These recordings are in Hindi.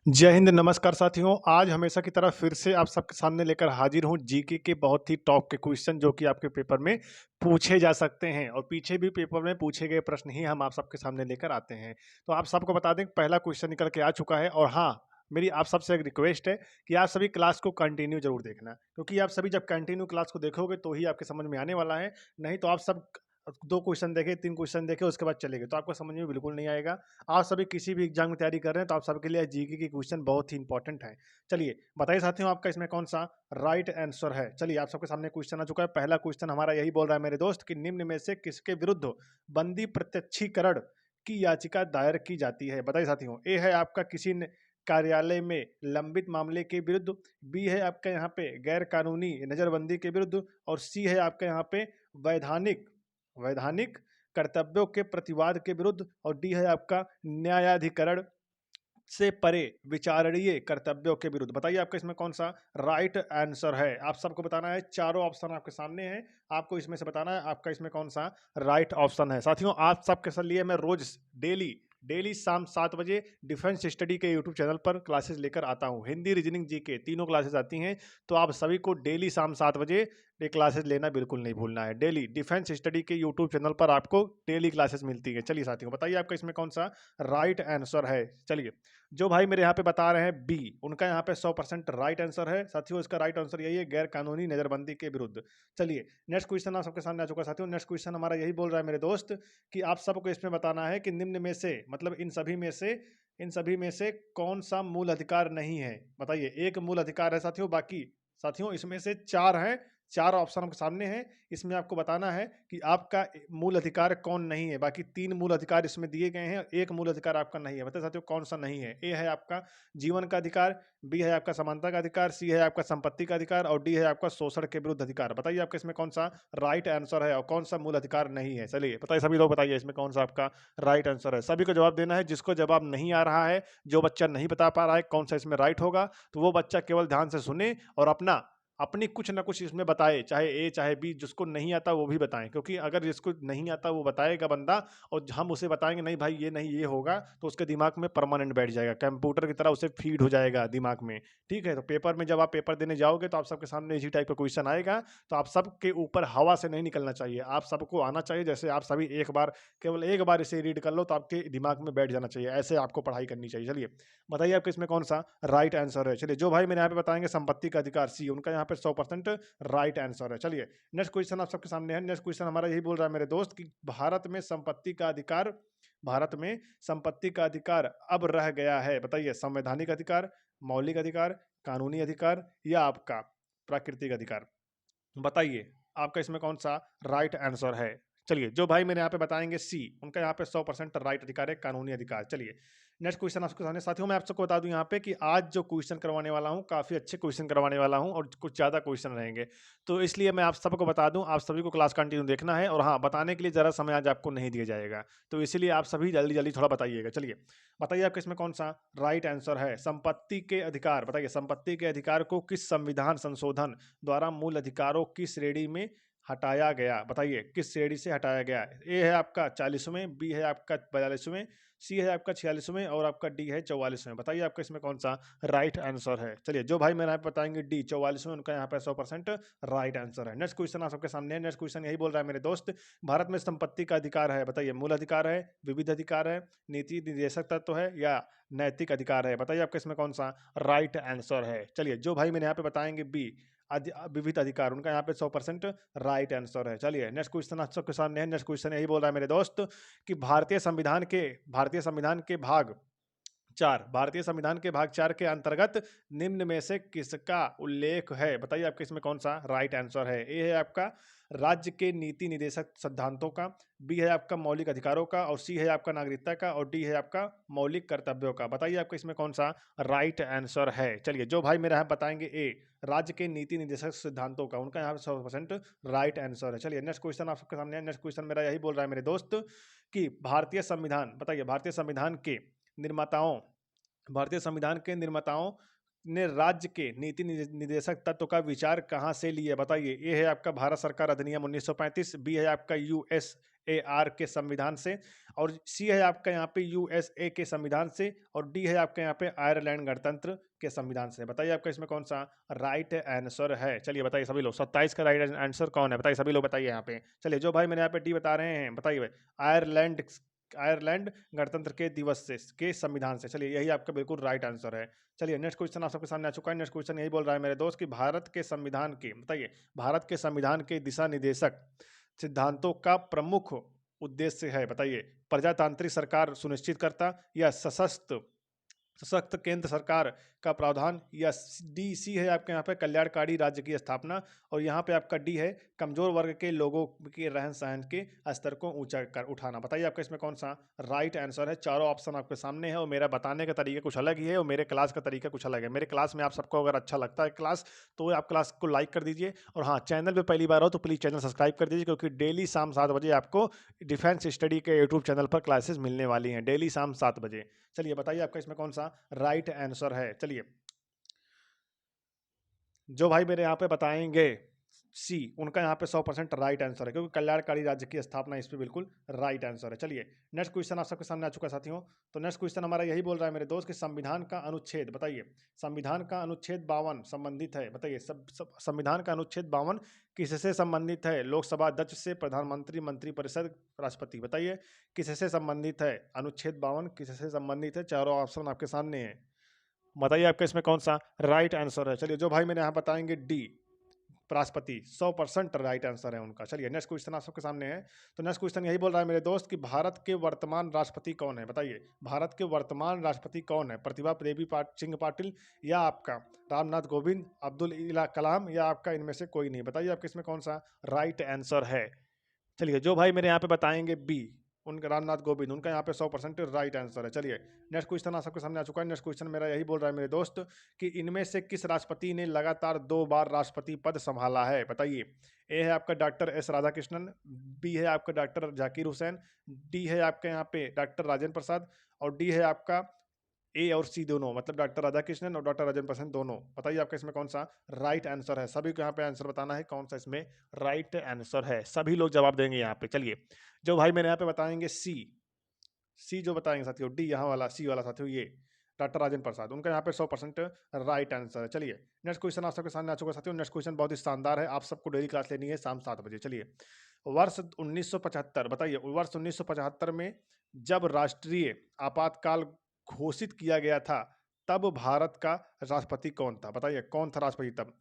जय हिंद, नमस्कार साथियों। आज हमेशा की तरह फिर से आप सबके सामने लेकर हाजिर हूँ जीके के बहुत ही टॉप के क्वेश्चन जो कि आपके पेपर में पूछे जा सकते हैं और पीछे भी पेपर में पूछे गए प्रश्न ही हम आप सबके सामने लेकर आते हैं। तो आप सबको बता दें, पहला क्वेश्चन निकल के आ चुका है और हाँ, मेरी आप सबसे एक रिक्वेस्ट है कि आप सभी क्लास को कंटिन्यू जरूर देखना, क्योंकि आप सभी जब कंटिन्यू क्लास को देखोगे तो ही आपके समझ में आने वाला है। नहीं तो आप सब 2 क्वेश्चन देखे, 3 क्वेश्चन देखे, उसके बाद चले गए तो आपको समझ में बिल्कुल नहीं आएगा। आप सभी किसी भी एग्जाम की तैयारी कर रहे हैं तो आप सबके लिए जीके के क्वेश्चन बहुत ही इंपॉर्टेंट है। चलिए बताइए साथियों, आपका इसमें कौन सा राइट आंसर है। चलिए आप सबके सामने क्वेश्चन आ चुका है। पहला क्वेश्चन हमारा यही बोल रहा है मेरे दोस्त कि निम्न में से किसके विरुद्ध बंदी प्रत्यक्षीकरण की याचिका दायर की जाती है। बताइए साथियों, ए है आपका किसी कार्यालय में लंबित मामले के विरुद्ध, बी है आपका यहाँ पे गैर कानूनी नजरबंदी के विरुद्ध, और सी है आपका यहाँ पे वैधानिक वैधानिक कर्तव्यों के प्रतिवाद के विरुद्ध, और डी है आपका न्यायाधिकरण से परे विचारणीय कर्तव्यों के विरुद्ध। बताइए आपका इसमें कौन सा राइट आंसर है। आप सबको बताना है, चारों ऑप्शन आपके सामने हैं, आपको इसमें से बताना है आपका इसमें कौन सा राइट ऑप्शन है। साथियों, आप सबके लिए मैं रोज डेली डेली शाम 7 बजे डिफेंस स्टडी के यूट्यूब चैनल पर क्लासेस लेकर आता हूं। हिंदी, रीजनिंग, जीके तीनों क्लासेस आती हैं, तो आप सभी को डेली शाम 7 बजे ये क्लासेस लेना बिल्कुल नहीं भूलना है। डेली डिफेंस स्टडी के यूट्यूब चैनल पर आपको डेली क्लासेस मिलती है। चलिए साथियों, बताइए आपका इसमें कौन सा राइट आंसर है। चलिए, जो भाई मेरे यहाँ पे बता रहे हैं बी, उनका यहाँ पे 100% राइट आंसर है। साथियों, इसका राइट आंसर यही है, गैर कानूनी नजरबंदी के विरुद्ध। चलिए नेक्स्ट क्वेश्चन आप सबके सामने आ चुका है। साथियों, नेक्स्ट क्वेश्चन हमारा यही बोल रहा है मेरे दोस्त कि आप सबको इसमें बताना है कि निम्न में से, मतलब इन सभी में से कौन सा मूल अधिकार नहीं है। बताइए, एक मूल अधिकार है साथियों, बाकी साथियों इसमें से 4 हैं। 4 ऑप्शन आपके सामने हैं, इसमें आपको बताना है कि आपका मूल अधिकार कौन नहीं है। बाकी 3 मूल अधिकार इसमें दिए गए हैं, एक मूल अधिकार आपका नहीं है। बताइए साथियों, कौन सा नहीं है। ए है आपका जीवन का अधिकार, बी है आपका समानता का अधिकार, सी है आपका संपत्ति का अधिकार, और डी है आपका शोषण के विरुद्ध अधिकार। बताइए आपका इसमें कौन सा राइट आंसर है और कौन सा मूल अधिकार नहीं है। चलिए बताइए सभी लोग, बताइए इसमें कौन सा आपका राइट आंसर है। सभी को जवाब देना है। जिसको जवाब नहीं आ रहा है, जो बच्चा नहीं बता पा रहा है कौन सा इसमें राइट होगा, तो वो बच्चा केवल ध्यान से सुने और अपनी कुछ ना कुछ इसमें बताए, चाहे ए चाहे बी। जिसको नहीं आता वो भी बताएं, क्योंकि अगर जिसको नहीं आता वो बताएगा बंदा और हम उसे बताएंगे नहीं भाई ये नहीं ये होगा, तो उसके दिमाग में परमानेंट बैठ जाएगा, कंप्यूटर की तरह उसे फीड हो जाएगा दिमाग में। ठीक है, तो पेपर में जब आप पेपर देने जाओगे तो आप सबके सामने इसी टाइप का क्वेश्चन आएगा, तो आप सबके ऊपर हवा से नहीं निकलना चाहिए, आप सबको आना चाहिए। जैसे आप सभी एक बार, केवल एक बार इसे रीड कर लो तो आपके दिमाग में बैठ जाना चाहिए, ऐसे आपको पढ़ाई करनी चाहिए। चलिए बताइए आपको इसमें कौन सा राइट आंसर है। चलिए, जो भाई मेरे यहाँ पे बताएंगे संपत्ति का अधिकार, सी, उनका यहाँ पे 100% राइट आंसर है। चलिए नेक्स्ट क्वेश्चन आप सबके सामने है। नेक्स्ट क्वेश्चन हमारा यही बोल रहा है मेरे दोस्त कि भारत में संपत्ति का अधिकार अब रह गया है। बताइए, संवैधानिक अधिकार, मौलिक अधिकार, कानूनी अधिकार, या आपका प्राकृतिक अधिकार। बताइए आपका इसमें कौन सा राइट आंसर है। चलिए, जो भाई मेरे यहाँ पे बताएंगे सी, उनका यहाँ पे 100% राइट अधिकार है, कानूनी अधिकार। चलिए नेक्स्ट क्वेश्चन आपके सामने। साथियों, मैं आप सबको बता दूं यहाँ पे कि आज जो क्वेश्चन करवाने वाला हूँ काफी अच्छे क्वेश्चन करवाने वाला हूँ और कुछ ज्यादा क्वेश्चन रहेंगे, तो इसलिए मैं आप सबको बता दूं, आप सभी को क्लास कंटिन्यू देखना है। और हाँ, बताने के लिए जरा समय आज आपको नहीं दिया जाएगा, तो इसीलिए आप सभी जल्दी जल्दी थोड़ा बताइएगा। चलिए बताइए आपका इसमें कौन सा राइट आंसर है। संपत्ति के अधिकार, बताइए संपत्ति के अधिकार को किस संविधान संशोधन द्वारा मूल अधिकारों की श्रेणी में हटाया गया। बताइए किस श्रेणी से हटाया गया। ए है आपका 40वें, बी है आपका 42वें, सी है आपका 46वें, और आपका डी है 44वें। बताइए आपका इसमें कौन सा राइट आंसर है। चलिए, जो भाई मेरे यहाँ पे बताएंगे डी 44वें, उनका यहाँ पे 100% राइट आंसर है। नेक्स्ट क्वेश्चन आप सबके सामने है। नेक्स्ट क्वेश्चन यही बोल रहा है मेरे दोस्त, भारत में संपत्ति का अधिकार है। बताइए, मूल अधिकार है, विविध अधिकार है, नीति निर्देशक तत्व है, या नैतिक अधिकार है। बताइए आपका इसमें कौन सा राइट आंसर है। चलिए, जो भाई मेरे यहाँ पे बताएंगे बी विविध अधिकार, उनका यहाँ पे 100% राइट आंसर है। चलिए नेक्स्ट क्वेश्चन आप सबके सामने है। नेक्स्ट क्वेश्चन यही बोल रहा है मेरे दोस्त कि भारतीय संविधान के भाग 4 के अंतर्गत निम्न में से किसका उल्लेख है। बताइए आपके इसमें कौन सा राइट आंसर है। ए है आपका राज्य के नीति निदेशक सिद्धांतों का, बी है आपका मौलिक अधिकारों का, और सी है आपका नागरिकता का, और डी है आपका मौलिक कर्तव्यों का। बताइए आपको इसमें कौन सा राइट आंसर है। चलिए, जो भाई मेरा यहाँ बताएंगे ए राज्य के नीति निदेशक सिद्धांतों का, उनका यहाँ पे 100% राइट आंसर है। चलिए नेक्स्ट क्वेश्चन आप सबके सामने है। नेक्स्ट क्वेश्चन मेरा यही बोल रहा है मेरे दोस्त कि भारतीय संविधान, बताइए भारतीय संविधान के निर्माताओं ने राज्य के नीति निदेशक तत्व का विचार कहाँ से लिया, बताइए। ए है आपका भारत सरकार अधिनियम 1935, बी है आपका यूएसएआर के संविधान से, और सी है आपका यहाँ पे यूएसए के संविधान से, और डी है आपका यहाँ पे आयरलैंड गणतंत्र के संविधान से। बताइए आपका इसमें कौन सा राइट आंसर है। चलिए बताइए सभी लोग, 27 का राइट आंसर कौन है, बताइए सभी लोग, बताइए यहाँ पे। चलिए जो भाई मैंने यहाँ पे डी बता रहे हैं, बताइए आयरलैंड आयरलैंड गणतंत्र के दिवस से के संविधान से। चलिए यही आपका बिल्कुल राइट आंसर है। चलिए नेक्स्ट क्वेश्चन आप सबके सामने आ चुका है। नेक्स्ट क्वेश्चन यही बोल रहा है मेरे दोस्त कि भारत के संविधान के, बताइए, भारत के संविधान के दिशा निर्देशक सिद्धांतों का प्रमुख उद्देश्य है, बताइए। प्रजातांत्रिक सरकार सुनिश्चित करता, या सशक्त केंद्र सरकार का प्रावधान, या डी सी है आपके यहाँ पे कल्याणकारी राज्य की स्थापना, और यहाँ पे आपका डी है कमजोर वर्ग के लोगों के रहन सहन के स्तर को ऊंचा कर उठाना। बताइए आपका इसमें कौन सा राइट आंसर है। चारों ऑप्शन आपके सामने है, और मेरा बताने का तरीका कुछ अलग ही है, और मेरे क्लास का तरीका कुछ अलग है। मेरे क्लास में आप सबको अगर अच्छा लगता है क्लास, तो आप क्लास को लाइक कर दीजिए, और हाँ, चैनल पर पहली बार हो तो प्लीज़ चैनल सब्सक्राइब कर दीजिए, क्योंकि डेली शाम 7 बजे आपको डिफेंस स्टडी के यूट्यूब चैनल पर क्लासेस मिलने वाली हैं, डेली शाम 7 बजे। चलिए बताइए आपका इसमें कौन सा राइट आंसर है। चलिए जो भाई मेरे यहाँ पे बताएंगे सी, उनका यहाँ पे 100% राइट आंसर है, क्योंकि कल्याणकारी राज्य की स्थापना इस पे बिल्कुल राइट आंसर है। चलिए नेक्स्ट क्वेश्चन आप सबके सामने आ चुका है साथियों। तो नेक्स्ट क्वेश्चन हमारा यही बोल रहा है मेरे दोस्त कि संविधान का अनुच्छेद, बताइए, संविधान का अनुच्छेद 52 संबंधित है, बताइए। संविधान का अनुच्छेद 52 किससे संबंधित है। लोकसभा अध्यक्ष से, प्रधानमंत्री, मंत्रिपरिषद, राष्ट्रपति। बताइए किससे संबंधित है अनुच्छेद 52, किससे संबंधित है। चारों ऑप्शन आपके सामने है, बताइए आपका इसमें कौन सा राइट आंसर है। चलिए जो भाई मैंने यहाँ बताएंगे डी, राष्ट्रपति, 100% राइट आंसर है उनका। चलिए नेक्स्ट क्वेश्चन आप सबके सामने है। तो नेक्स्ट क्वेश्चन यही बोल रहा है मेरे दोस्त कि भारत के वर्तमान राष्ट्रपति कौन है, बताइए। भारत के वर्तमान राष्ट्रपति कौन है। प्रतिभा देवी सिंह पाटिल, या आपका रामनाथ कोविंद, अब्दुल कलाम, या आपका इनमें से कोई नहीं। बताइए आपके इसमें कौन सा राइट आंसर है। चलिए जो भाई मेरे यहाँ पे बताएंगे बी, उनका रामनाथ कोविंद, उनका यहाँ पे 100% राइट आंसर है। चलिए नेक्स्ट क्वेश्चन आप सबके सामने आ चुका है। नेक्स्ट क्वेश्चन मेरा यही बोल रहा है मेरे दोस्त कि इनमें से किस राष्ट्रपति ने लगातार 2 बार राष्ट्रपति पद संभाला है, बताइए। ए है आपका डॉक्टर एस राधाकृष्णन, बी है आपका डॉक्टर जाकिर हुसैन, डी है आपका यहाँ पे डॉक्टर राजेंद्र प्रसाद, और डी है आपका ए और सी दोनों, मतलब डॉक्टर राधाकृष्णन और डॉक्टर राजेंद्र प्रसाद दोनों। बताइए आपका इसमें कौन सा राइट आंसर है। सभी को यहाँ पे आंसर बताना है कौन सा इसमें राइट आंसर है। सभी लोग जवाब देंगे यहाँ पे। चलिए जो भाई मेरे यहाँ पे बताएंगे सी, सी जो बताएंगे साथियों, डी यहाँ वाला, सी वाला साथियों, ये डॉक्टर राजेंद्र प्रसाद, उनका यहाँ पे 100% राइट आंसर है। चलिए नेक्स्ट क्वेश्चन आप सबके सामने आ चुका है साथियों। नेक्स्ट क्वेश्चन बहुत ही शानदार है, आप सबको डेली क्लास लेनी है शाम 7 बजे। चलिए वर्ष 1975, बताइए, वर्ष 1975 में जब राष्ट्रीय आपातकाल घोषित किया गया था, तब भारत का राष्ट्रपति कौन था। बताइए कौन था राष्ट्रपति तब।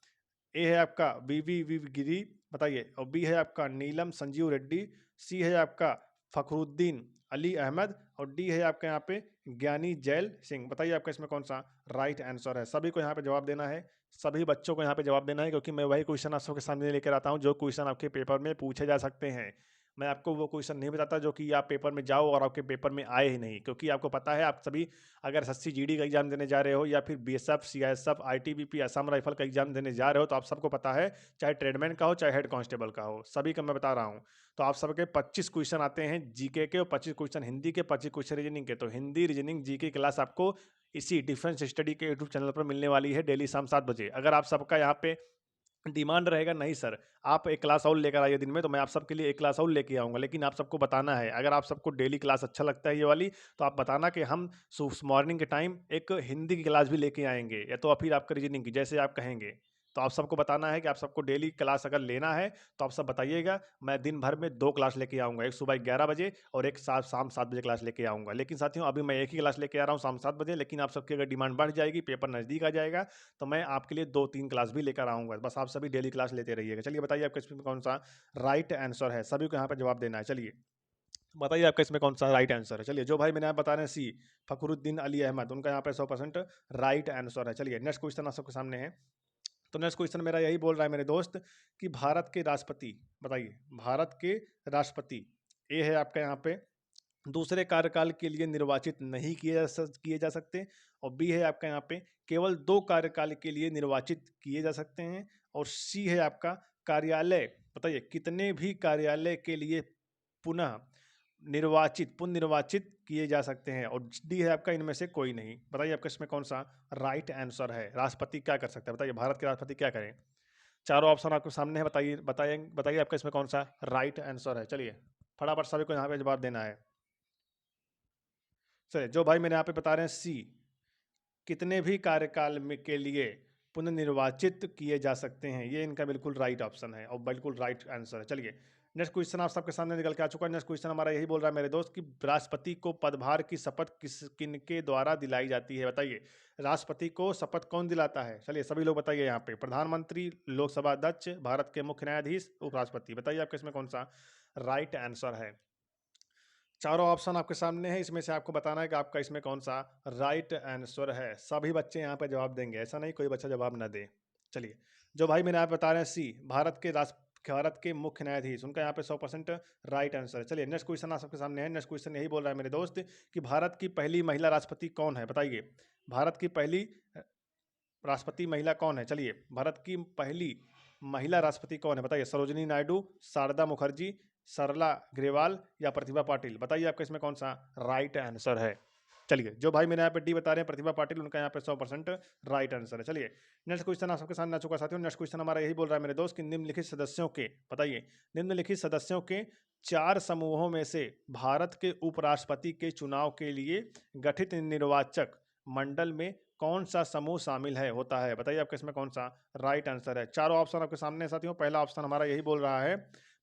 ए है आपका वी गिरी, बताइए, और बी है आपका नीलम संजीव रेड्डी, सी है आपका फखरुद्दीन अली अहमद, और डी है आपका यहाँ पे ज्ञानी जैल सिंह। बताइए आपका इसमें कौन सा राइट आंसर है। सभी को यहाँ पे जवाब देना है, सभी बच्चों को यहाँ पे जवाब देना है, क्योंकि मैं वही क्वेश्चन आप सबके सामने लेकर आता हूँ जो क्वेश्चन आपके पेपर में पूछे जा सकते हैं। मैं आपको वो क्वेश्चन नहीं बताता जो कि आप पेपर में जाओ और आपके पेपर में आए ही नहीं, क्योंकि आपको पता है आप सभी अगर एसएससी जीडी का एग्जाम देने जा रहे हो, या फिर BSF, CISF, ITBP, Assam rifle का एग्जाम देने जा रहे हो, तो आप सबको पता है, चाहे ट्रेडमैन का हो चाहे हेड कांस्टेबल का हो, सभी का मैं बता रहा हूँ। तो आप सबके 25 क्वेश्चन आते हैं जीके के, और 25 क्वेश्चन हिंदी के, 25 क्वेश्चन रीजनिंग के। तो हिंदी, रीजनिंग, जीके क्लास आपको इसी डिफेंस स्टडी के यूट्यूब चैनल पर मिलने वाली है डेली शाम 7 बजे। अगर आप सबका यहाँ पे डिमांड रहेगा नहीं सर आप एक क्लास और लेकर आइए दिन में, तो मैं आप सबके लिए एक क्लास और लेके आऊँगा, लेकिन आप सबको बताना है, अगर आप सबको डेली क्लास अच्छा लगता है ये वाली, तो आप बताना कि हम मॉर्निंग के टाइम एक हिंदी की क्लास भी लेके आएंगे, या तो फिर आपका रीजनिंग की, जैसे आप कहेंगे। तो आप सबको बताना है कि आप सबको डेली क्लास अगर लेना है तो आप सब बताइएगा। मैं दिन भर में 2 क्लास लेके आऊँगा, एक सुबह 11 बजे और एक शाम 7 बजे क्लास लेके आऊँगा। लेकिन साथियों अभी मैं एक ही क्लास लेके आ रहा हूँ शाम 7 बजे, लेकिन आप सबकी अगर डिमांड बढ़ जाएगी, पेपर नज़दीक आ जाएगा, तो मैं आपके लिए 2-3 क्लास भी लेकर आऊँगा। बस आप सभी डेली क्लास लेते रहिएगा। चलिए बताइए आपका इसमें कौन सा राइट आंसर है, सभी को यहाँ पर जवाब देना है। चलिए बताइए आपका इसमें कौन सा राइट आंसर है। चलिए जो भाई मैंने यहाँ बता रहे हैं सी, फखरुद्दीन अली अहमद, उनका यहाँ पे 100% राइट आंसर है। चलिए नेक्स्ट क्वेश्चन आप सबके सामने है। तो नेक्स्ट क्वेश्चन मेरा यही बोल रहा है मेरे दोस्त कि भारत के राष्ट्रपति, बताइए, भारत के राष्ट्रपति, ए है आपका यहाँ पे दूसरे कार्यकाल के लिए निर्वाचित नहीं किए जा सकते, और बी है आपका यहाँ पे केवल 2 कार्यकाल के लिए निर्वाचित किए जा सकते हैं, और सी है आपका कार्यालय, बताइए कितने भी कार्यालय के लिए पुनः पुनर्निर्वाचित किए जा सकते हैं, और डी है आपका इनमें से कोई नहीं। बताइए आपका इसमें कौन सा राइट आंसर है। राष्ट्रपति क्या कर सकता है, बताइए भारत के राष्ट्रपति क्या करें। चारों ऑप्शन आपके सामने है, बताइए बताइए बताइए आपका इसमें कौन सा राइट आंसर है। चलिए फटाफट सभी को यहाँ पे जवाब देना है। चलिए जो भाई मेरे यहाँ पे बता रहे हैं सी, कितने भी कार्यकाल में के लिए पुनर्निर्वाचित किए जा सकते हैं, ये इनका बिल्कुल राइट ऑप्शन है और बिल्कुल राइट आंसर है। चलिए नेक्स्ट क्वेश्चन आप सबके सामने निकल के आ चुका है। नेक्स्ट क्वेश्चन हमारा यही बोल रहा है मेरे दोस्त कि राष्ट्रपति को पदभार की शपथ किनके द्वारा दिलाई जाती है। बताइए राष्ट्रपति को शपथ कौन दिलाता है। चलिए सभी लोग बताइए यहाँ पे, प्रधानमंत्री, लोकसभा अध्यक्ष, भारत के मुख्य न्यायाधीश, उपराष्ट्रपति। बताइए आपके इसमें कौन सा राइट आंसर है। चारों ऑप्शन आपके सामने है, इसमें से आपको बताना है कि आपका इसमें कौन सा राइट आंसर है। सभी बच्चे यहाँ पे जवाब देंगे, ऐसा नहीं कोई बच्चा जवाब ना दे। चलिए जो भाई मेरे यहाँ बता रहे हैं सी, भारत के मुख्य न्यायाधीश, उनका यहाँ पे 100% राइट आंसर है। चलिए नेक्स्ट क्वेश्चन आप सबके सामने है। नेक्स्ट क्वेश्चन यही बोल रहा है मेरे दोस्त कि भारत की पहली महिला राष्ट्रपति कौन है। बताइए भारत की पहली राष्ट्रपति महिला कौन है। चलिए भारत की पहली महिला राष्ट्रपति कौन है। बताइए सरोजिनी नायडू, शारदा मुखर्जी, सरला ग्रेवाल या प्रतिभा पाटिल। बताइए आपका इसमें कौन सा राइट आंसर है। चलिए जो भाई मेरे यहाँ पे डी बता रहे हैं प्रतिभा पाटिल, उनका यहाँ पे 100% राइट आंसर है। चलिए नेक्स्ट क्वेश्चन आप सबके सामने आ चुका साथियों। नेक्स्ट क्वेश्चन हमारा यही बोल रहा है मेरे दोस्त कि निम्नलिखित सदस्यों के, बताइए निम्नलिखित सदस्यों के 4 समूहों में से भारत के उपराष्ट्रपति के चुनाव के लिए गठित निर्वाचक मंडल में कौन सा समूह शामिल है होता है। बताइए आपके इसमें कौन सा राइट आंसर है। चारों ऑप्शन आपके सामने साथियों। पहला ऑप्शन हमारा यही बोल रहा है,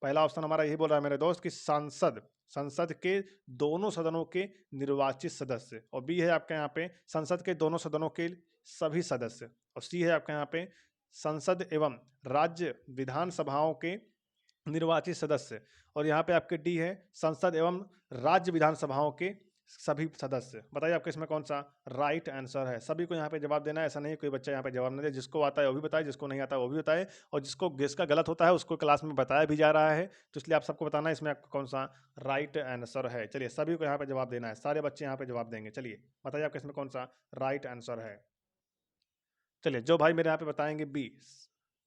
पहला ऑप्शन हमारा यही बोल रहा है मेरे दोस्त कि संसद के दोनों सदनों के निर्वाचित सदस्य, और बी है आपके यहाँ पे संसद के दोनों सदनों के सभी सदस्य, और सी है आपके यहाँ पे संसद एवं राज्य विधानसभाओं के निर्वाचित सदस्य, और यहाँ पे आपके डी है संसद एवं राज्य विधानसभाओं के सभी सदस्य। बताइए आपके इसमें कौन सा राइट आंसर है। सभी को यहाँ पे जवाब देना है, ऐसा नहीं कोई बच्चा यहाँ पे जवाब नहीं दे। जिसको आता है वो भी बताए, जिसको नहीं आता है वो भी बताए, और जिसको जिसका गलत होता है उसको क्लास में बताया भी जा रहा है, तो इसलिए आप सबको बताना है इसमें आपका कौन सा राइट आंसर है। चलिए सभी को यहाँ पे जवाब देना है, सारे बच्चे यहाँ पे जवाब देंगे। चलिए बताइए आपके इसमें कौन सा राइट आंसर है। चलिए जो भाई मेरे यहाँ पे बताएंगे बी,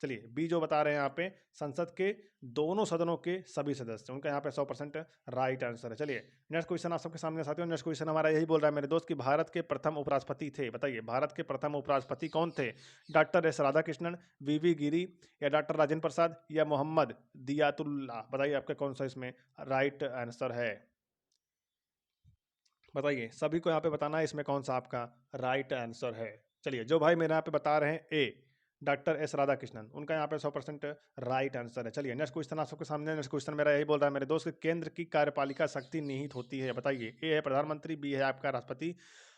चलिए बी जो बता रहे हैं यहाँ पे संसद के दोनों सदनों के सभी सदस्य, उनका यहाँ पे 100% राइट आंसर है। चलिए नेक्स्ट क्वेश्चन आप सबके सामने साथियों। नेक्स्ट क्वेश्चन हमारा यही बोल रहा है मेरे दोस्त कि भारत के प्रथम उपराष्ट्रपति थे। बताइए भारत के प्रथम उपराष्ट्रपति कौन थे। डॉक्टर एस राधाकृष्णन, वी गिरी, या डॉक्टर राजेंद्र प्रसाद, या मोहम्मद दियातुल्ला। बताइए आपका कौन सा इसमें राइट आंसर है। बताइए सभी को यहाँ पे बताना है इसमें कौन सा आपका राइट आंसर है। चलिए जो भाई मेरे यहाँ पे बता रहे हैं ए, डॉक्टर एस राधाकृष्णन, उनका यहाँ पे 100% राइट आंसर है। चलिए नेक्स्ट क्वेश्चन आप सबके सामने। नेक्स्ट क्वेश्चन मेरा यही बोल रहा है मेरे दोस्त, केंद्र की कार्यपालिका शक्ति निहित होती है। बताइए ए है प्रधानमंत्री, बी है आपका राष्ट्रपति,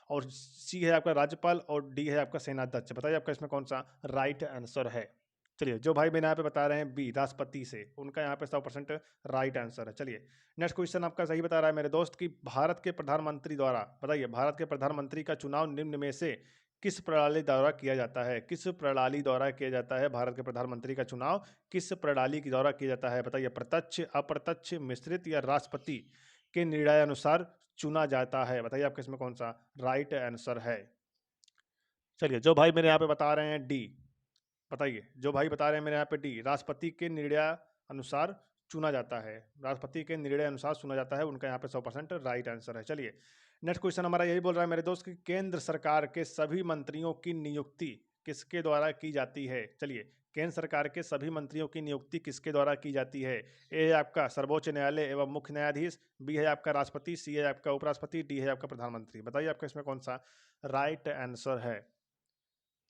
और सी है आपका राज्यपाल, और डी है आपका सेनाध्यक्ष। बताइए आपका इसमें कौन सा राइट आंसर है। चलिए जो भाई मेरे यहाँ पे बता रहे हैं बी राष्ट्रपति से, उनका यहाँ पे 100% राइट आंसर है। चलिए नेक्स्ट क्वेश्चन आपका सही बता रहा है मेरे दोस्त कि भारत के प्रधानमंत्री द्वारा, बताइए भारत के प्रधानमंत्री का चुनाव निम्न में से किस प्रणाली द्वारा किया जाता है। किस प्रणाली द्वारा किया जाता है भारत के प्रधानमंत्री का चुनाव, किस प्रणाली के द्वारा किया जाता है। बताइए प्रत्यक्ष, अप्रत्यक्ष, मिश्रित, या राष्ट्रपति के निर्णयानुसार चुना जाता है। बताइए आपके इसमें कौन सा राइट आंसर है। चलिए जो भाई मेरे यहाँ पे बता रहे हैं डी, बताइए जो भाई बता रहे हैं मेरे यहाँ पे डी राष्ट्रपति के निर्णय अनुसार चुना जाता है, राष्ट्रपति के निर्णय अनुसार चुना जाता है, उनका यहाँ पे 100% राइट आंसर है। चलिए नेक्स्ट क्वेश्चन हमारा यही बोल रहा है मेरे दोस्त कि केंद्र सरकार के सभी मंत्रियों की नियुक्ति किसके द्वारा की जाती है। चलिए केंद्र सरकार के सभी मंत्रियों की नियुक्ति किसके द्वारा की जाती है। ए है आपका सर्वोच्च न्यायालय एवं मुख्य न्यायाधीश, बी है आपका राष्ट्रपति, सी है आपका उपराष्ट्रपति, डी है आपका प्रधानमंत्री। बताइए आपका इसमें कौन सा राइट आंसर है।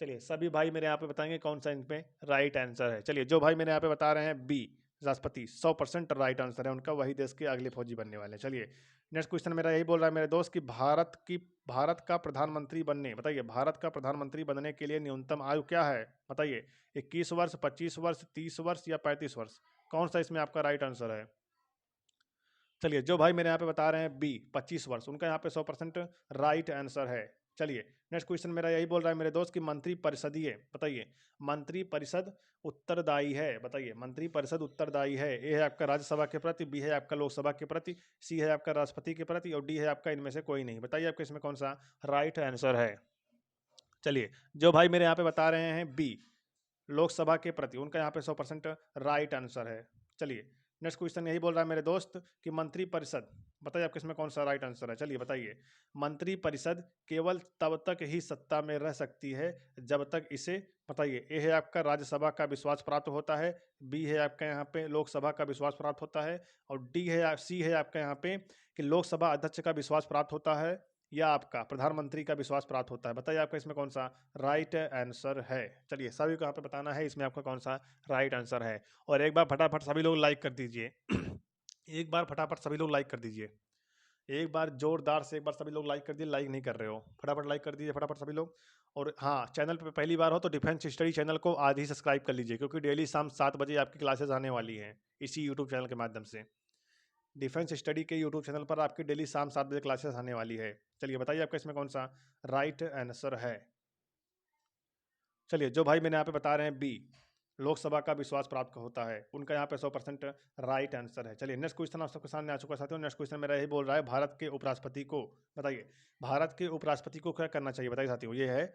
चलिए सभी भाई मेरे यहाँ पे बताएंगे कौन सा इनमें राइट आंसर है। चलिए जो भाई मेरे यहाँ पे बता रहे हैं बी राष्ट्रपति, 100% राइट आंसर है उनका, वही देश के अगले फौजी बनने वाले हैं। चलिए नेक्स्ट क्वेश्चन मेरा यही बोल रहा है मेरे दोस्त कि भारत का प्रधानमंत्री बनने, बताइए भारत का प्रधानमंत्री बनने के लिए न्यूनतम आयु क्या है। बताइए 21 वर्ष, 25 वर्ष, 30 वर्ष, या 35 वर्ष। कौन सा इसमें आपका राइट आंसर है। चलिए जो भाई मेरे यहाँ पे बता रहे हैं बी 25 वर्ष, उनका यहाँ पे 100% राइट आंसर है। चलिए नेक्स्ट क्वेश्चन मेरा यही बोल रहा है मेरे दोस्त कि मंत्री परिषदीय, बताइए मंत्री परिषद उत्तरदायी है। बताइए मंत्री परिषद उत्तरदायी है। ए है आपका राज्यसभा के प्रति, बी है आपका लोकसभा के प्रति, सी है आपका राष्ट्रपति के प्रति, और डी है आपका इनमें से कोई नहीं। बताइए आपका इसमें कौन सा राइट आंसर है। चलिए जो भाई मेरे यहाँ पे बता रहे हैं बी लोकसभा के प्रति, उनका यहाँ पे 100% राइट आंसर है। चलिए नेक्स्ट क्वेश्चन यही बोल रहा है मेरे दोस्त कि मंत्री परिषद, बताइए आपके इसमें कौन सा राइट आंसर है। चलिए बताइए, मंत्री परिषद केवल तब तक ही सत्ता में रह सकती है जब तक इसे, बताइए, ए है आपका राज्यसभा का विश्वास प्राप्त होता है, बी है आपका यहाँ पे लोकसभा का विश्वास प्राप्त होता है, और डी है, सी है आपका यहाँ पे कि लोकसभा अध्यक्ष का विश्वास प्राप्त होता है, या आपका प्रधानमंत्री का विश्वास प्राप्त होता है। बताइए आपका इसमें कौन सा राइट आंसर है। चलिए सभी को यहाँ पे बताना है इसमें आपका कौन सा राइट आंसर है। और एक बार फटाफट सभी लोग लाइक कर दीजिए। एक बार फटाफट सभी लोग लाइक कर दीजिए। एक बार जोरदार से एक बार सभी लोग लाइक कर दीजिए। लाइक नहीं कर रहे हो, फटाफट लाइक कर दीजिए फटाफट सभी लोग। और हाँ, चैनल पे पहली बार हो तो डिफेंस स्टडी चैनल को आज ही सब्सक्राइब कर लीजिए, क्योंकि डेली शाम 7 बजे आपकी क्लासेस आने वाली हैं इसी यूट्यूब चैनल के माध्यम से। डिफेंस स्टडी के यूट्यूब चैनल पर आपकी डेली शाम 7 बजे क्लासेस आने वाली है। चलिए बताइए आपका इसमें कौन सा राइट आंसर है। चलिए जो भाई मैंने यहाँ पे बता रहे हैं बी, लोकसभा का विश्वास प्राप्त होता है, उनका यहाँ पे 100% राइट आंसर है। चलिए नेक्स्ट क्वेश्चन आप सबके सामने आ चुका है साथियों। नेक्स्ट क्वेश्चन मेरा यही बोल रहा है, भारत के उपराष्ट्रपति को, बताइए भारत के उपराष्ट्रपति को क्या करना चाहिए। बताइए साथियों, ये है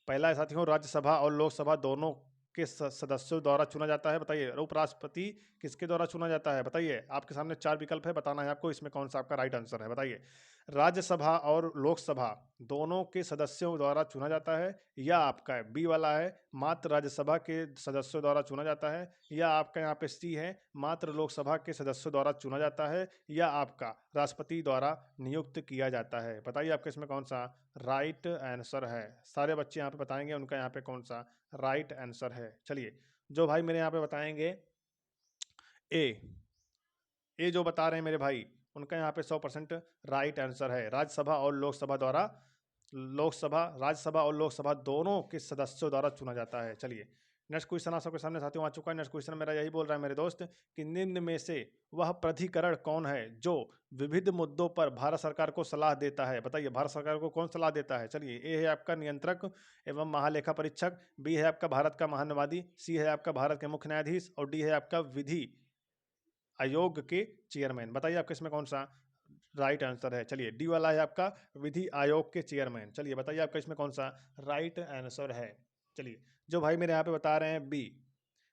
पहला है साथियों, राज्यसभा और लोकसभा दोनों के सदस्यों द्वारा चुना जाता है। बताइए उपराष्ट्रपति किसके द्वारा चुना जाता है। बताइए, आपके सामने 4 विकल्प है, बताना है आपको इसमें कौन सा आपका राइट आंसर है। बताइए, राज्यसभा और लोकसभा दोनों के सदस्यों द्वारा चुना जाता है, या आपका बी वाला है मात्र राज्यसभा के सदस्यों द्वारा चुना जाता है, या आपका यहाँ पे सी है मात्र लोकसभा के सदस्यों द्वारा चुना जाता है, या आपका राष्ट्रपति द्वारा नियुक्त किया जाता है। बताइए आपके इसमें कौन सा राइट आंसर है। सारे बच्चे यहाँ पे बताएंगे उनका यहाँ पे कौन सा राइट आंसर है। चलिए जो भाई मेरे यहाँ पे बताएंगे ए, ये जो बता रहे हैं मेरे भाई, उनका यहाँ पे 100% राइट आंसर है। राज्यसभा और लोकसभा द्वारा, राज्यसभा और लोकसभा दोनों के सदस्यों द्वारा चुना जाता है। चलिए नेक्स्ट क्वेश्चन आप सबके सामने साथियों आ चुका है। नेक्स्ट क्वेश्चन मेरा यही बोल रहा है मेरे दोस्त कि निम्न में से वह प्राधिकरण कौन है जो विविध मुद्दों पर भारत सरकार को सलाह देता है। बताइए भारत सरकार को कौन सलाह देता है। चलिए, ए है आपका नियंत्रक एवं महालेखा परीक्षक, बी है आपका भारत का महान्यायवादी, सी है आपका भारत के मुख्य न्यायाधीश, और डी है आपका विधि आयोग के चेयरमैन। बताइए आपका इसमें कौन सा राइट आंसर है। चलिए डी वाला है आपका विधि आयोग के चेयरमैन। चलिए बताइए आपका इसमें कौन सा राइट आंसर है। चलिए जो भाई मेरे यहाँ पे बता रहे हैं बी,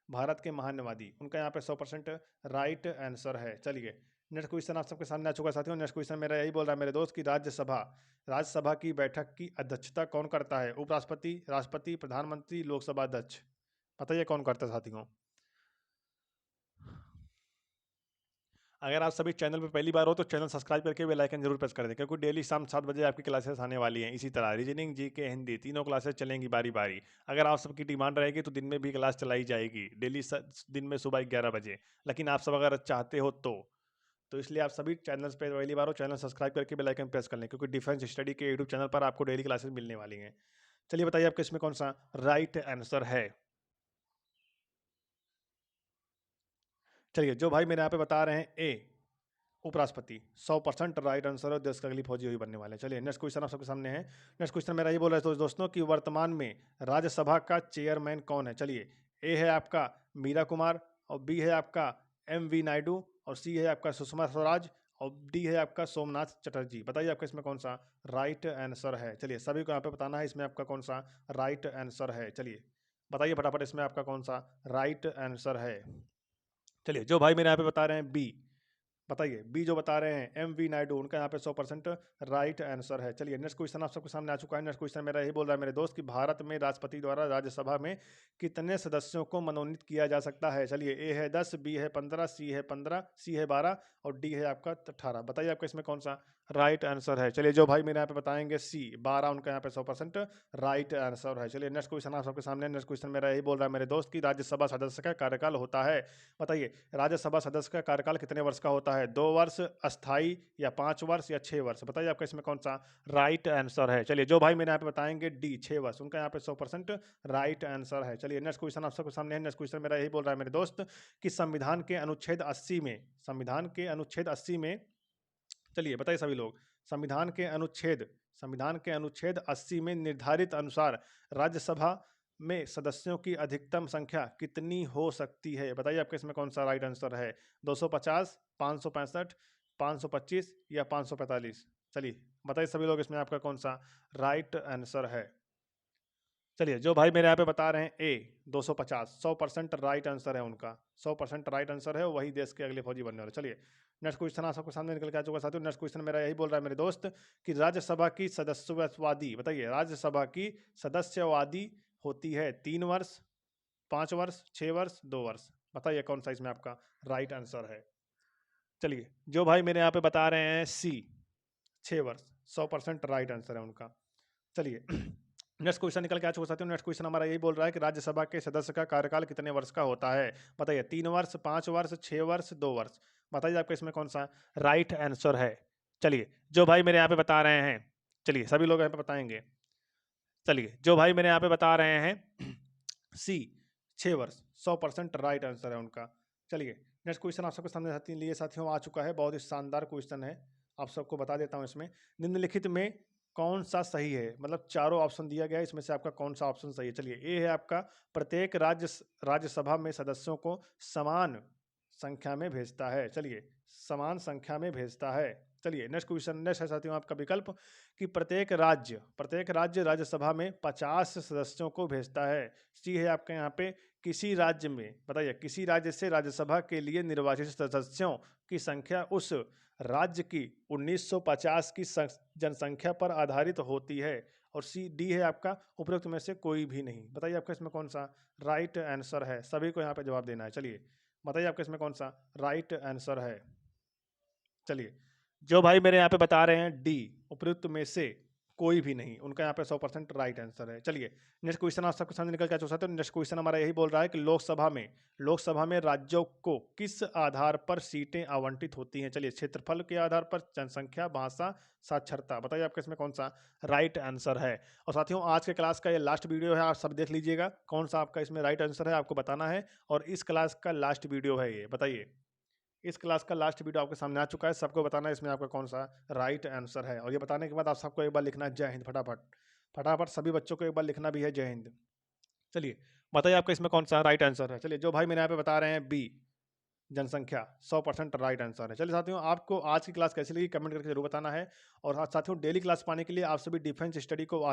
भारत के महान्यायवादी, उनका यहाँ पे 100% राइट आंसर है। चलिए नेक्स्ट क्वेश्चन आप सबके सामने आ चुका है साथियों। नेक्स्ट क्वेश्चन मेरा यही बोल रहा है मेरे दोस्त कि राज्यसभा की बैठक की अध्यक्षता कौन करता है। उपराष्ट्रपति, राष्ट्रपति, प्रधानमंत्री, लोकसभा अध्यक्ष। बताइए कौन करता है साथियों। अगर आप सभी चैनल पर पहली बार हो तो चैनल सब्सक्राइब करके बेल आइकन जरूर प्रेस कर दें, क्योंकि डेली शाम 7 बजे आपकी क्लासेस आने वाली हैं। इसी तरह रीजनिंग, जीके, हिंदी तीनों क्लासेस चलेंगी बारी बारी। अगर आप सबकी डिमांड रहेगी तो दिन में भी क्लास चलाई जाएगी, डेली दिन में सुबह 11 बजे। लेकिन आप सब अगर चाहते हो तो इसलिए आप सभी चैनल्स पे पहली बार हो, चैनल सब्सक्राइब करके बेल आइकन प्रेस कर लें, क्योंकि डिफेंस स्टडी के यूट्यूब चैनल पर आपको डेली क्लासेस मिलने वाली हैं। चलिए बताइए आपके इसमें कौन सा राइट आंसर है। चलिए जो भाई मेरे यहाँ पे बता रहे हैं ए, उपराष्ट्रपति, 100% राइट आंसर है। देश का अगली फौजी वही बनने वाले हैं। चलिए नेक्स्ट क्वेश्चन आप सबके सामने है। नेक्स्ट क्वेश्चन मेरा ये बोल रहा है तो दोस्तों कि वर्तमान में राज्यसभा का चेयरमैन कौन है। चलिए, ए है आपका मीरा कुमार, और बी है आपका एम.वी. नायडू, और सी है आपका सुषमा स्वराज, और डी है आपका सोमनाथ चटर्जी। बताइए आपका इसमें कौन सा राइट आंसर है। चलिए सभी को यहाँ पे बताना है इसमें आपका कौन सा राइट आंसर है। चलिए बताइए फटाफट इसमें आपका कौन सा राइट आंसर है। चलिए जो भाई मेरे यहाँ पे बता रहे हैं बी, बताइए बी जो बता रहे हैं एम.वी. नायडू, उनका यहाँ पे 100% राइट आंसर है। चलिए नेक्स्ट क्वेश्चन आप सबके सामने आ चुका है। नेक्स्ट क्वेश्चन मेरा यही बोल रहा है मेरे दोस्त कि भारत में राष्ट्रपति द्वारा राज्यसभा में कितने सदस्यों को मनोनीत किया जा सकता है। चलिए, ए है 10, बी है 15, सी है 15, सी है 12, और डी है आपका 18। बताइए आपका इसमें कौन सा राइट आंसर है। चलिए जो भाई मेरे यहाँ पे बताएंगे सी, 12, उनका यहाँ पे 100% राइट आंसर है। चलिए नेक्स्ट क्वेश्चन आप सबके सामने। नेक्स्ट क्वेश्चन मेरा यही बोल रहा है मेरे दोस्त की राज्यसभा सदस्य का कार्यकाल होता है। बताइए राज्यसभा सदस्य का कार्यकाल कितने वर्ष का होता है। 2 वर्ष, अस्थाई, या 5 वर्ष, या 6 वर्ष। बताइए आपका इसमें कौन सा राइट आंसर है। चलिए जो भाई मेरे यहाँ पे बताएंगे डी, 6 वर्ष, उनका यहाँ पे 100% राइट आंसर है। चलिए नेक्स्ट क्वेश्चन आप सबके सामने है। नेक्स्ट क्वेश्चन मेरा यही बोल रहा है मेरे दोस्त कि संविधान के अनुच्छेद 80 में, चलिए बताइए सभी लोग, संविधान के अनुच्छेद 80 में निर्धारित अनुसार राज्यसभा में सदस्यों की अधिकतम संख्या कितनी हो सकती है। बताइए आपके इसमें कौन सा राइट आंसर है। 250, 565, 525, या 545। चलिए बताइए सभी लोग इसमें आपका कौन सा राइट आंसर है। चलिए, जो भाई मेरे यहाँ पे बता रहे हैं ए 250 100% राइट आंसर है उनका, 100% राइट आंसर है, वही देश के अगले फौजी बनने वाले। चलिए नेक्स्ट क्वेश्चन आप सबके सामने निकल के आ चुका साथियों। नेक्स्ट क्वेश्चन मेरा यही बोल रहा है मेरे दोस्त कि राज्यसभा की सदस्यवादी, बताइए राज्यसभा की सदस्यवादी होती है 3 वर्ष, 5 वर्ष, 6 वर्ष, 2 वर्ष। बताइए कौन सा इसमें आपका राइट आंसर है। चलिए, जो भाई मेरे यहाँ पे बता रहे हैं सी 6 वर्ष, 100% राइट आंसर है उनका। चलिए नेक्स्ट क्वेश्चन निकल के आ चुका साथियों। नेक्स्ट क्वेश्चन हमारा यही बोल रहा है कि राज्यसभा के सदस्य का कार्यकाल कितने वर्ष का होता है। बताइए 3 वर्ष, 5 वर्ष, 6 वर्ष, 2 वर्ष। बताइए आपका इसमें कौन सा राइट आंसर है। चलिए, जो भाई मेरे यहाँ पे बता रहे हैं, चलिए सभी लोग यहाँ पे बताएंगे। चलिए, जो भाई मेरे यहाँ पे बता रहे हैं सी 6 वर्ष, 100% राइट आंसर है उनका। चलिए नेक्स्ट क्वेश्चन आप सबके सामने लिए साथियों आ चुका है, बहुत ही शानदार क्वेश्चन है, आप सबको बता देता हूँ। इसमें निम्नलिखित में कौन सा सही है, मतलब चारों ऑप्शन दिया गया है, इसमें से आपका कौन सा ऑप्शन सही है। चलिए, ए है आपका प्रत्येक राज्यसभा में सदस्यों को समान संख्या में भेजता है। चलिए, समान संख्या में भेजता है। चलिए नेक्स्ट क्वेश्चन, नेक्स्ट है साथियों आपका विकल्प कि प्रत्येक राज्य राज्यसभा में 50 सदस्यों को भेजता है। सी है आपके यहाँ पे किसी राज्य में, बताइए किसी राज्य से राज्यसभा के लिए निर्वाचित सदस्यों की संख्या उस राज्य की 1950 की जनसंख्या पर आधारित होती है। और सी डी है आपका उपरोक्त में से कोई भी नहीं। बताइए आपका इसमें कौन सा राइट आंसर है, सभी को यहाँ पे जवाब देना है। चलिए बताइए आपका इसमें कौन सा राइट आंसर है। चलिए, जो भाई मेरे यहाँ पे बता रहे हैं डी उपयुक्त में से कोई भी नहीं, उनका यहाँ पे 100% राइट आंसर है। चलिए नेक्स्ट क्वेश्चन आप सबके सामने निकल के आ चुका है। नेक्स्ट क्वेश्चन हमारा यही बोल रहा है कि लोकसभा में राज्यों को किस आधार पर सीटें आवंटित होती हैं। चलिए, क्षेत्रफल के आधार पर, जनसंख्या, भाषा, साक्षरता। बताइए आपका इसमें कौन सा राइट आंसर है। और साथियों आज के क्लास का ये लास्ट वीडियो है, आप सब देख लीजिएगा कौन सा आपका इसमें राइट आंसर है, आपको बताना है। और इस क्लास का लास्ट वीडियो है ये, बताइए इस क्लास का लास्ट वीडियो आपके सामने आ चुका है, सबको बताना है इसमें आपका कौन सा राइट आंसर है। और ये बताने के बाद आप सबको एक बार लिखना है जय हिंद, फटाफट फटाफट सभी बच्चों को एक बार लिखना भी है जय हिंद। चलिए बताइए आपका इसमें कौन सा राइट आंसर है। चलिए, जो भाई मेरे यहाँ पे बता रहे हैं बी जनसंख्या, 100% राइट आंसर है। चलिए साथियों, आपको आज की क्लास कैसी लगी कमेंट करके जरूर बताना है। और हाँ साथियों, डेली क्लास पाने के लिए आप सभी डिफेंस स्टडी को